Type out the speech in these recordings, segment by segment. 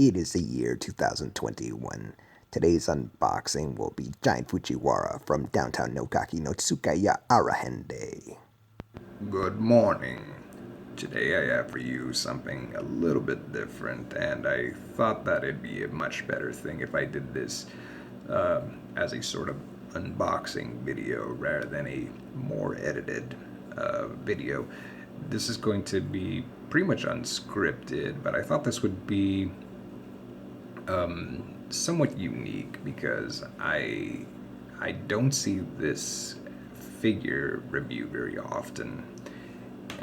It is the year 2021. Today's unboxing will be Giant Fujiwara from downtown Nogaki no Tsukai Arahende. Good morning. Today I have for you something a little bit different, and I thought that it'd be a much better thing if I did this as a sort of unboxing video rather than a more edited video. This is going to be pretty much unscripted, but I thought this would be somewhat unique because I don't see this figure review very often,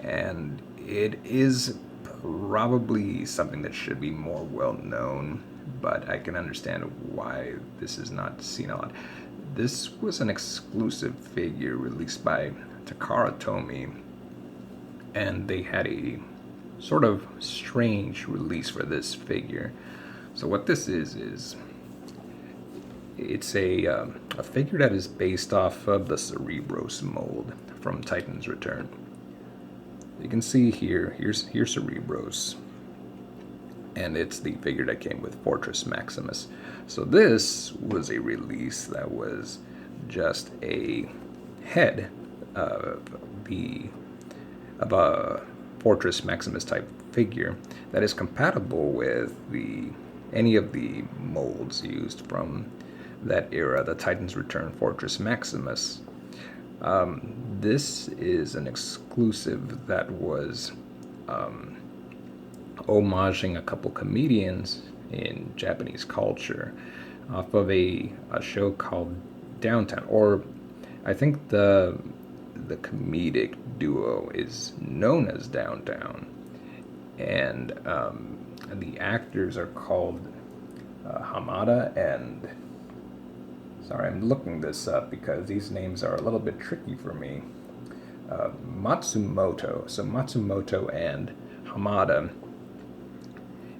and it is probably something that should be more well known, but I can understand why this is not seen a lot. This was an exclusive figure released by Takara Tomy, and they had a sort of strange release for this figure. So what this is it's a figure that is based off of the Cerebros mold from Titan's Return. You can see here's Cerebros, and it's the figure that came with Fortress Maximus. So this was a release that was just a head of a Fortress Maximus type figure that is compatible with any of the molds used from that era, the Titan's Return Fortress Maximus. This is an exclusive that was homaging a couple comedians in Japanese culture off of a show called Downtown, or I think the comedic duo is known as Downtown, and the actors are called Hamada and, sorry, I'm looking this up because these names are a little bit tricky for me. Matsumoto. So Matsumoto and Hamada.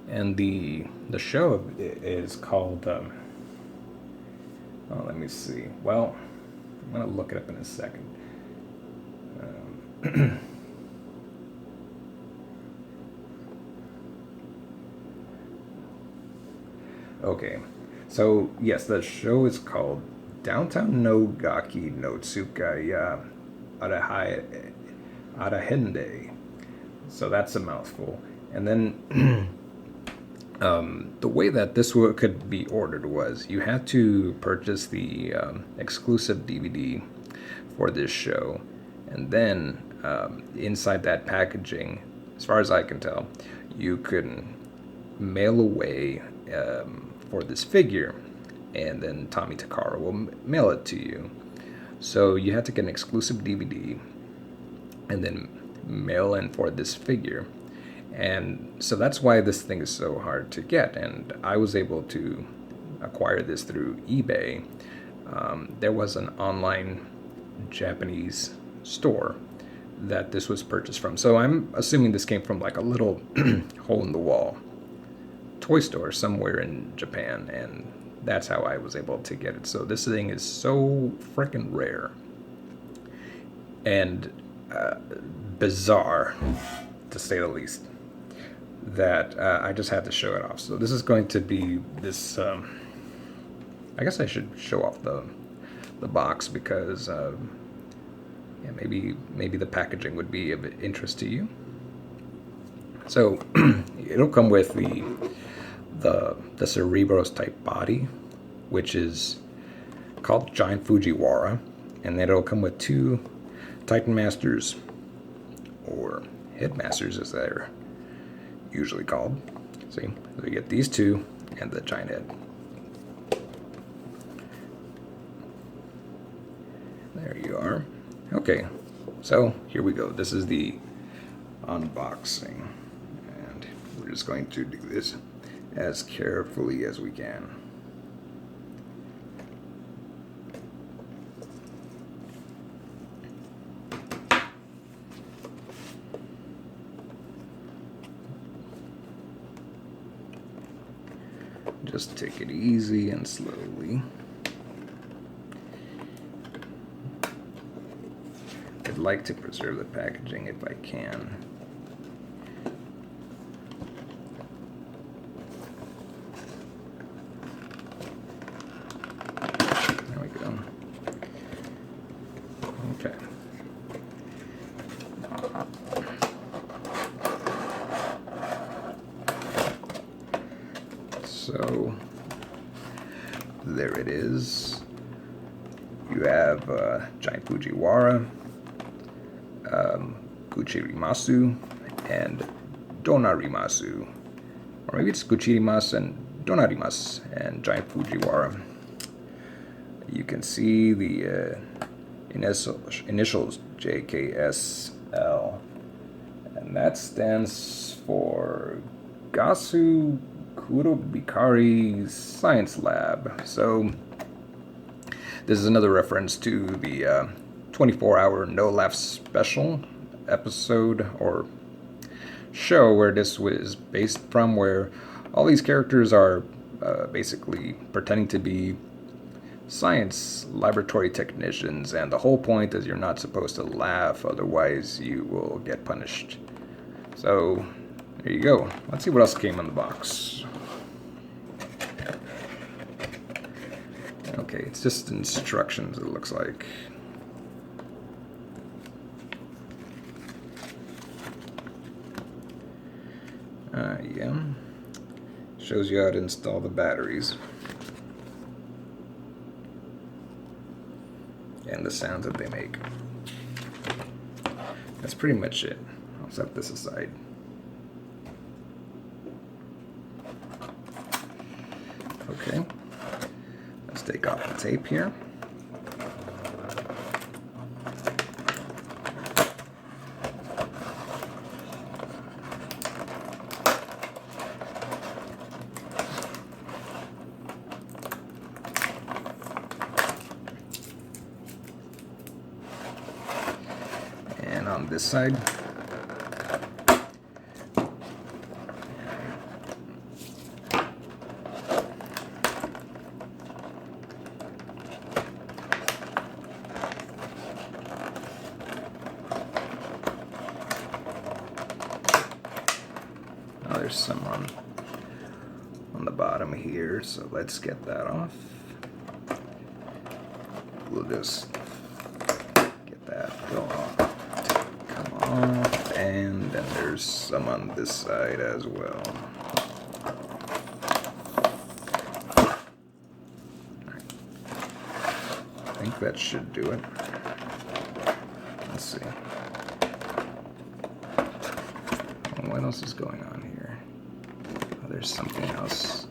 And the show is called, let me see. Well, I'm going to look it up in a second. Okay, so yes, the show is called Downtown no Gaki no Tsukai Arahende. So that's a mouthful. And then the way that this could be ordered was you had to purchase the exclusive DVD for this show, and then inside that packaging, as far as I can tell, you can mail away for this figure, and then Tommy Takara will mail it to you. So you had to get an exclusive DVD and then mail in for this figure. And so that's why this thing is so hard to get. And I was able to acquire this through eBay. There was an online Japanese store that this was purchased from. So I'm assuming this came from like a little hole in the wall toy store somewhere in Japan, and that's how I was able to get it. So this thing is so freaking rare and bizarre, to say the least, that I just had to show it off. So this is going to be this. I guess I should show off the box because yeah, maybe the packaging would be of interest to you. So it'll come with the Cerebros type body, which is called Giant Fujiwara, and then it'll come with two Titan Masters, or headmasters as they're usually called. See, so you get these two and the giant head. There you are. Okay, so here we go. This is the unboxing, and we're just going to do this as carefully as we can. Just take it easy and slowly. I'd like to preserve the packaging if I can. So there it is. You have Giant Fujiwara, Guchirimasu, and Donarimasu. Or maybe it's Guchirimasu and Donarimasu and Giant Fujiwara. You can see the initials JKSL, and that stands for Gasu Kurobikari Science Lab. So this is another reference to the 24-hour No Laugh Special episode or show where this was based from, where all these characters are basically pretending to be science laboratory technicians, and the whole point is you're not supposed to laugh, otherwise you will get punished. So there you go. Let's see what else came in the box. Okay, it's just instructions, it looks like. Yeah. Shows you how to install the batteries. And the sounds that they make. That's pretty much it. I'll set this aside. Okay. Let's take off the tape here. And on this side, there's some on the bottom here, so let's get that off. We'll just get that come off, and then there's some on this side as well. I think that should do it. Let's see. What else is going on here? Oh, there's something else.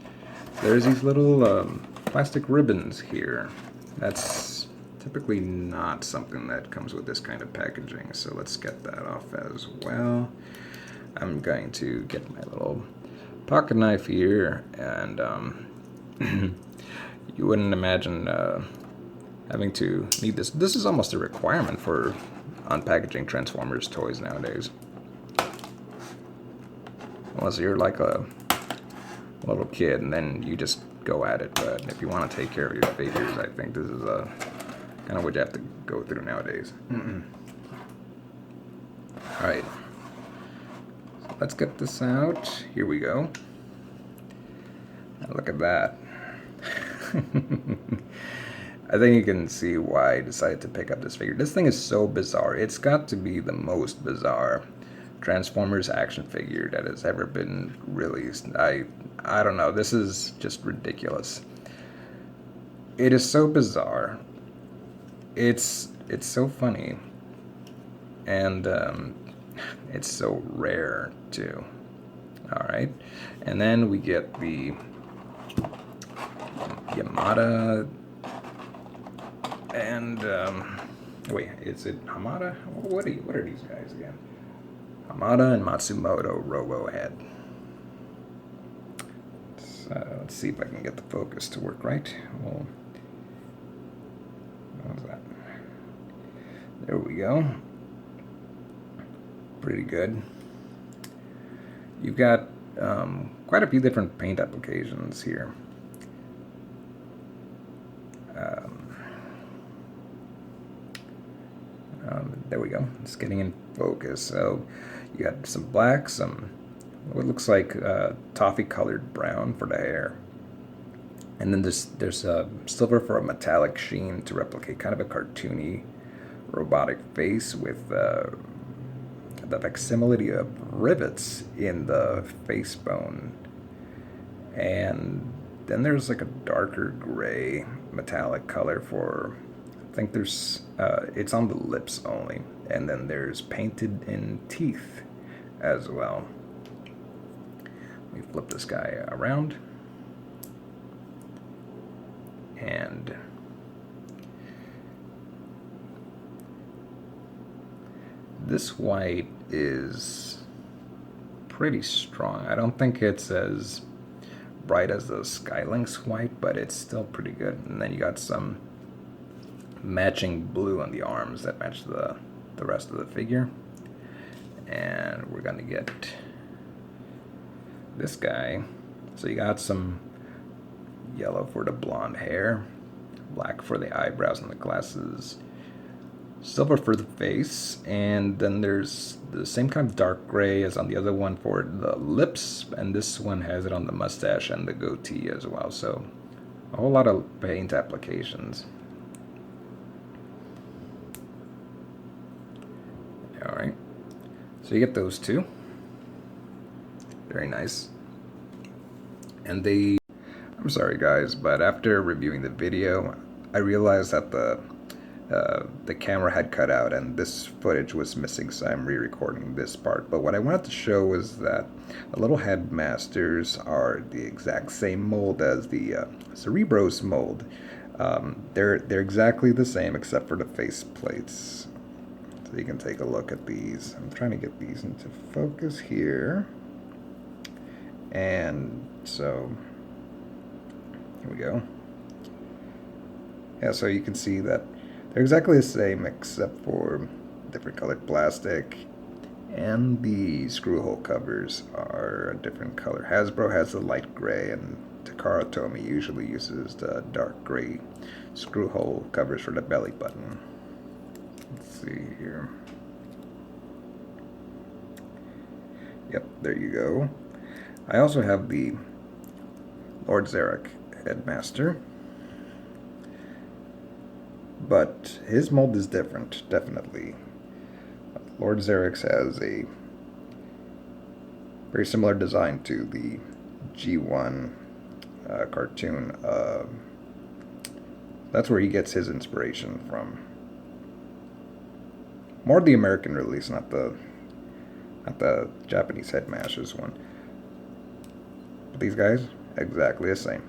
There's these little plastic ribbons here. That's typically not something that comes with this kind of packaging, so let's get that off as well. I'm going to get my little pocket knife here, and you wouldn't imagine having to need this. This is almost a requirement for unpackaging Transformers toys nowadays. Unless you're like a little kid and then you just go at it. But if you want to take care of your figures, I think this is kind of what you have to go through nowadays. Alright. So let's get this out. Here we go. Now look at that. I think you can see why I decided to pick up this figure. This thing is so bizarre. It's got to be the most bizarre Transformers action figure that has ever been released. I don't know. This is just ridiculous. It is so bizarre. It's so funny, and it's so rare too. All right, and then we get the Hamada and wait, is it Hamada? What are these guys again? Hamada and Matsumoto Robohead. Let's see if I can get the focus to work right. Well, what was that? There we go. Pretty good. You've got quite a few different paint applications here. There we go. It's getting in focus. So you got some black, some what looks like toffee-colored brown for the hair, and then there's silver for a metallic sheen to replicate kind of a cartoony robotic face with the facsimile of rivets in the face bone. And then there's like a darker gray metallic color for, I think there's, it's on the lips only. And then there's painted in teeth as well. Let me flip this guy around. And this white is pretty strong. I don't think it's as bright as the Skylink's white, but it's still pretty good. And then you got some matching blue on the arms that match the rest of the figure. And we're gonna get this guy. So you got some yellow for the blonde hair, black for the eyebrows and the glasses, silver for the face, and then there's the same kind of dark gray as on the other one for the lips, and this one has it on the mustache and the goatee as well. So a whole lot of paint applications. Alright, so you get those two. Very nice. And I'm sorry guys, but after reviewing the video, I realized that the camera had cut out and this footage was missing, so I'm re-recording this part. But what I wanted to show was that the little headmasters are the exact same mold as the Cerebros mold. They're exactly the same except for the face plates. So you can take a look at these. I'm trying to get these into focus here. And so, here we go. Yeah, so you can see that they're exactly the same except for different colored plastic, and the screw hole covers are a different color. Hasbro has the light gray, and Takara Tomy usually uses the dark gray screw hole covers for the belly button. Let's see here. Yep, there you go. I also have the Lord Zarek Headmaster, but his mold is different, definitely. Lord Zarek's has a very similar design to the G1 cartoon. That's where he gets his inspiration from. More the American release, not the Japanese Headmasters one. But these guys, exactly the same.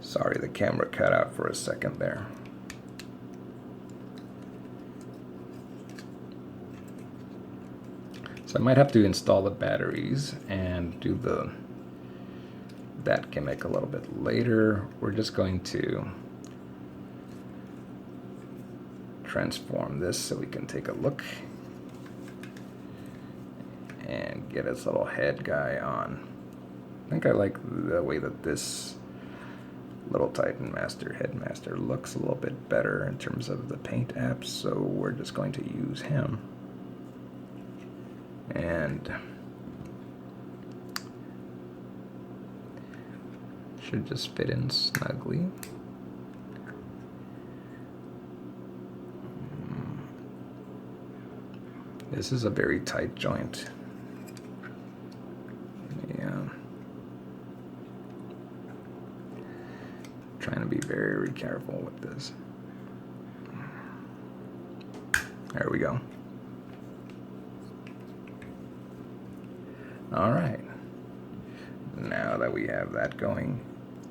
Sorry, the camera cut out for a second there. So I might have to install the batteries and do that gimmick a little bit later. We're just going to transform this so we can take a look and get his little head guy on. I think I like the way that this little Titan Master Headmaster looks a little bit better in terms of the paint apps, so we're just going to use him. And should just fit in snugly. This is a very tight joint. Yeah. Trying to be very careful with this. There we go. All right. Now that we have that going,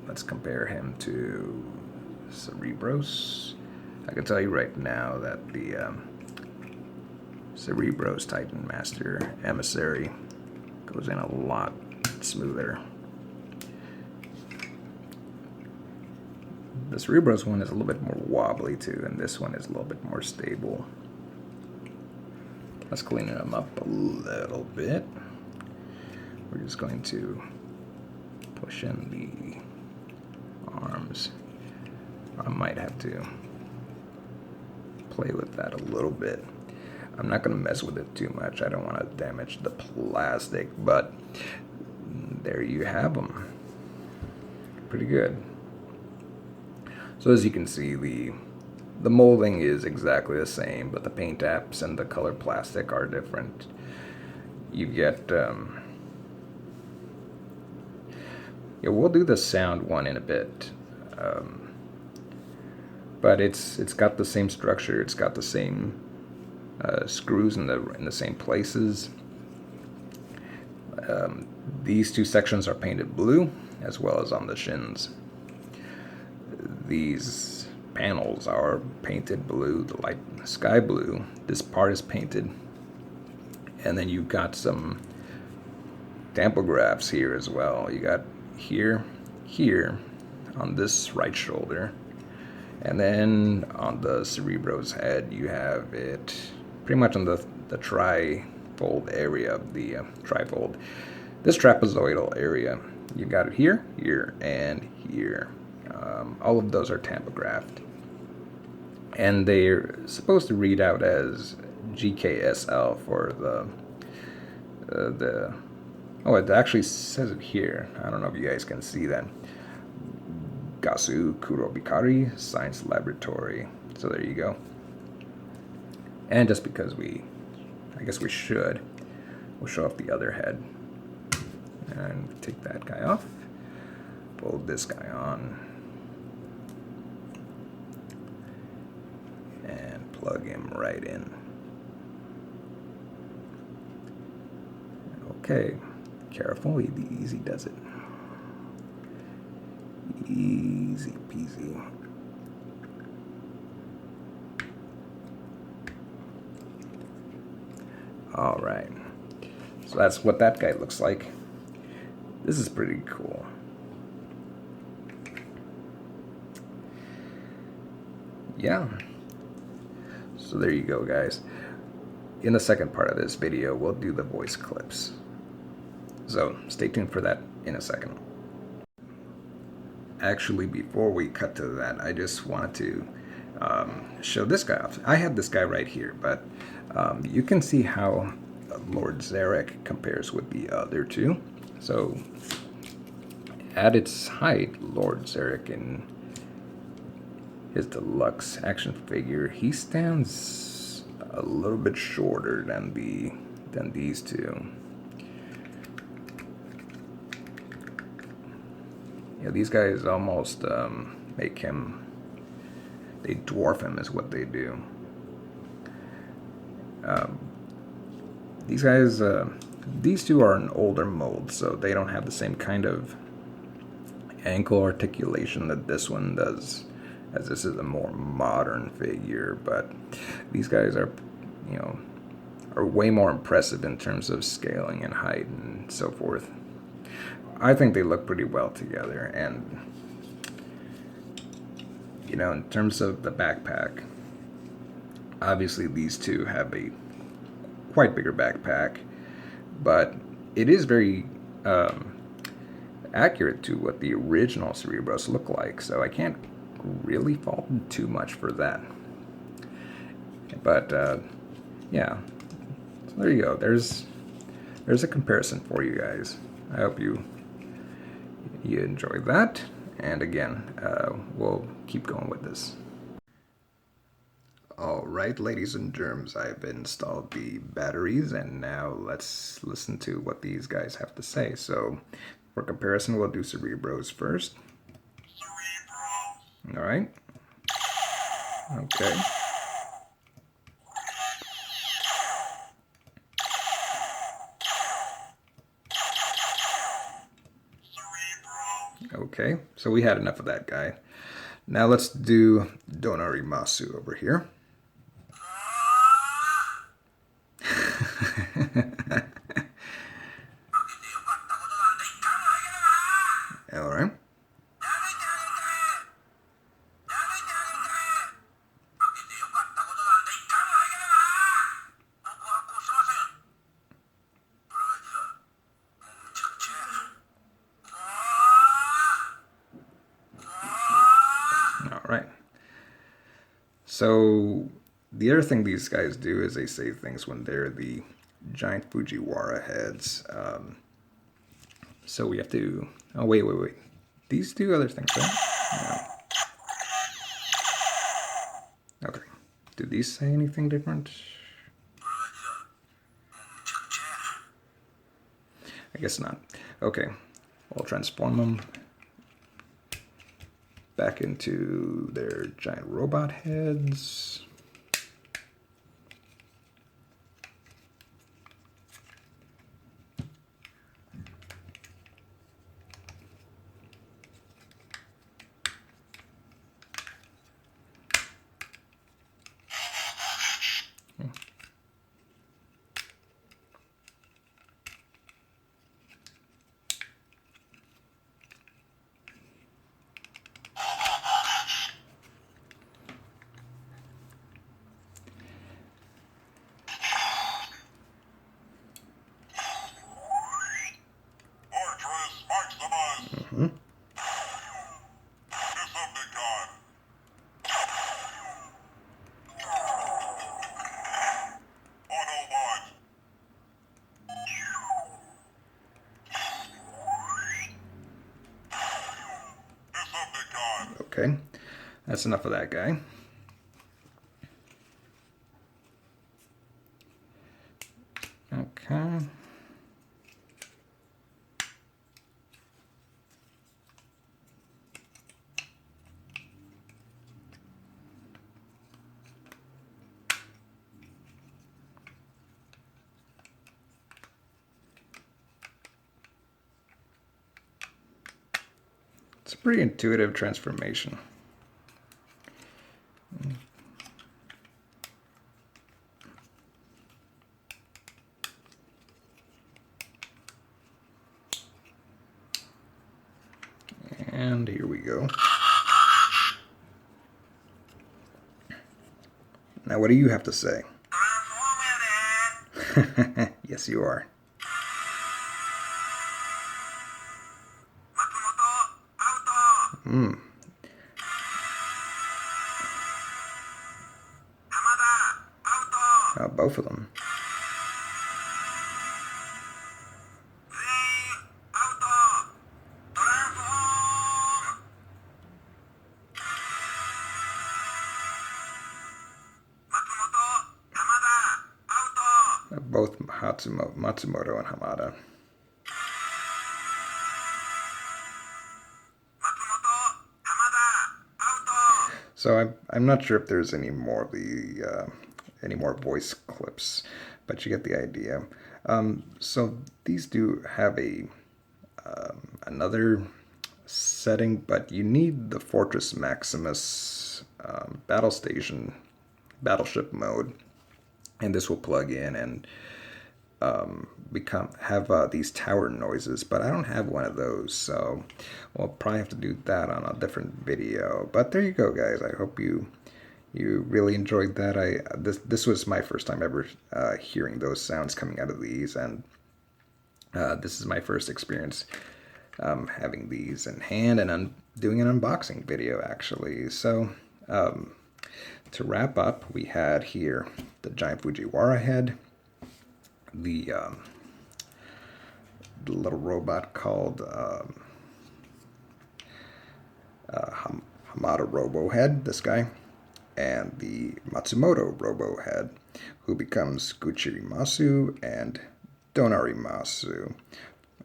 let's compare him to Cerebros. I can tell you right now that the Cerebros Titan Master Emissary goes in a lot smoother. The Cerebros one is a little bit more wobbly too, and this one is a little bit more stable. Let's clean him up a little bit. We're just going to push in the arms. I might have to play with that a little bit. I'm not going to mess with it too much. I don't want to damage the plastic, but there you have them. Pretty good. So as you can see, the molding is exactly the same, but the paint apps and the color plastic are different. you get, yeah, we'll do the sound one in a bit. But it's got the same structure. It's got the same screws in the same places. These two sections are painted blue, as well as on the shins. These panels are painted blue, the light sky blue. This part is painted, and then you've got some tampographs here as well. You got here on this right shoulder, and then on the Cerebro's head you have it pretty much on the trifold area of the trifold, this trapezoidal area. You got it here, here, and here. All of those are tampographed, and they're supposed to read out as GKSL for the oh, it actually says it here. I don't know if you guys can see that. Gasu Kurobikari Science Laboratory. So there you go. And just because I guess we should, we'll show off the other head. And take that guy off. Pull this guy on. And plug him right in. Okay, careful, easy does it. Easy peasy. All right, so that's what that guy looks like. This is pretty cool. Yeah. So there you go, guys. In the second part of this video, we'll do the voice clips. So stay tuned for that in a second. Actually, before we cut to that, I just wanted to show this guy off. I have this guy right here, but you can see how Lord Zarek compares with the other two. So at its height, Lord Zarek in his deluxe action figure, he stands a little bit shorter than these two. Yeah, these guys almost make him, they dwarf him is what they do. These guys, these two are an older mold, so they don't have the same kind of ankle articulation that this one does, as this is a more modern figure. But these guys are, are way more impressive in terms of scaling and height and so forth. I think they look pretty well together, and in terms of the backpack, obviously these two have a quite bigger backpack, but it is very accurate to what the original Cerebros look like, so I can't really fault them too much for that. But yeah, so there you go. There's a comparison for you guys. I hope you enjoy that, and again, we'll keep going with this. Alright, ladies and germs, I've installed the batteries, and now let's listen to what these guys have to say. So for comparison, we'll do Cerebros first. Alright. Okay. Okay, so we had enough of that guy. Now let's do Donarimasu over here. All right. Right. So the other thing these guys do is they say things when they're the Giant Fujiwara heads. So we have to... Oh, wait. These do other things, right? No. Okay. Do these say anything different? I guess not. Okay, we'll transform them back into their giant robot heads. Okay, that's enough of that guy. Okay. It's a pretty intuitive transformation. And here we go. Now, what do you have to say? Yes, you are. Hamada, out. Both of them. Out. Transform. Matsumoto, Hamada, out. Both Matsumoto and Hamada. So I'm not sure if there's any more of the any more voice clips, but you get the idea. So these do have a another setting, but you need the Fortress Maximus battleship mode, and this will plug in and have these tower noises, but I don't have one of those, so we'll probably have to do that on a different video. But there you go, guys. I hope you really enjoyed that. This was my first time ever hearing those sounds coming out of these, and this is my first experience having these in hand, and I'm doing an unboxing video actually. So to wrap up, we had here the Giant Fujiwara head, the little robot called Hamada Robohead, this guy, and the Matsumoto Robohead, who becomes Guchirimasu and Donarimasu.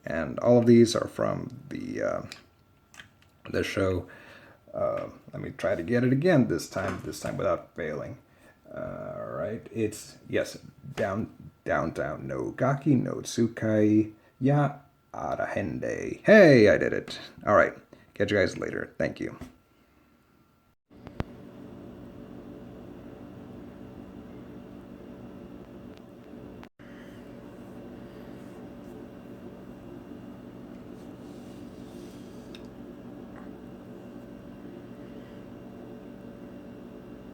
And all of these are from the show. Let me try to get it again this time without failing. All right, it's, yes, Downtown no Gaki no Tsukai ya Arahende. Hey, I did it. All right, catch you guys later. Thank you.